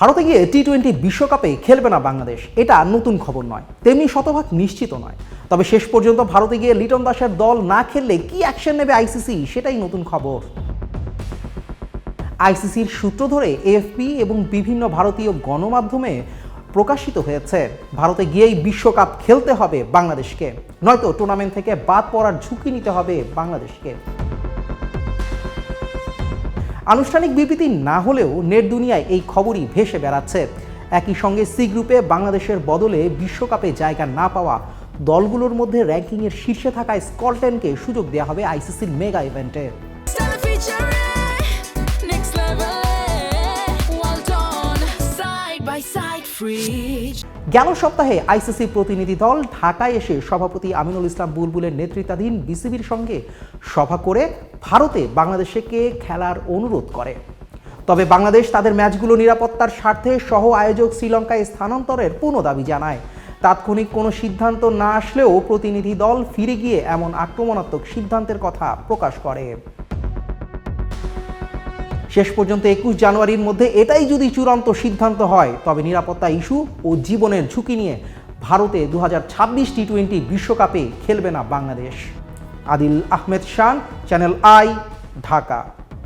ভারতে গিয়ে টি-20 বিশ্বকাপে খেলবে না বাংলাদেশ, এটা নতুন খবর নয়, তেমনি শতভাগ নিশ্চিত নয়। তবে শেষ পর্যন্ত ভারতে গিয়ে লিটন দাসের দল না খেললে কি অ্যাকশন নেবে আইসিসি, সেটাই নতুন খবর। আইসিসির সূত্র ধরে এএফপি এবং বিভিন্ন ভারতীয় গণমাধ্যমে প্রকাশিত হয়েছে, ভারতে গিয়েই বিশ্বকাপ খেলতে হবে বাংলাদেশকে, নয়তো টুর্নামেন্ট থেকে বাদ পড়ার ঝুঁকি নিতে হবে বাংলাদেশকে। আনুষ্ঠানিক বিবৃতি না হলেও নেট দুনিয়ায় এই খবরই ভেসে বেড়াচ্ছে। একই সঙ্গে সি গ্রুপে বাংলাদেশের বদলে বিশ্বকাপে জায়গা না পাওয়া দলগুলোর মধ্যে র্যাঙ্কিংয়ের শীর্ষে থাকা স্কটল্যান্ডকে সুযোগ দেওয়া হবে আইসিসির মেগা ইভেন্টে। গেল সপ্তাহে আইসিসি প্রতিনিধি দল ঢাকায় এসে সভাপতি আমিনুল ইসলাম বুলবুলের নেতৃত্বাধীন বিসিবির সঙ্গে সভা করে ভারতে বাংলাদেশকে খেলার অনুরোধ করে। তবে বাংলাদেশ তাদের ম্যাচগুলো নিরাপত্তার স্বার্থে সহ আয়োজক শ্রীলঙ্কায় স্থানান্তরের পূর্ণ দাবি জানায়। তাৎক্ষণিক কোনো সিদ্ধান্ত না আসলেও প্রতিনিধি দল ফিরে গিয়ে এমন আক্রমণাত্মক সিদ্ধান্তের কথা প্রকাশ করে। শেষ পর্যন্ত 21 জানুয়ারির মধ্যে এটাই যদি চূড়ান্ত সিদ্ধান্ত হয়, তবে নিরাপত্তা ইস্যু ও জীবনের ঝুঁকি নিয়ে ভারতে 2026 টি-20 বিশ্বকাপে খেলবে না বাংলাদেশ। আদিল আহমেদ শান, চ্যানেল আই, ঢাকা।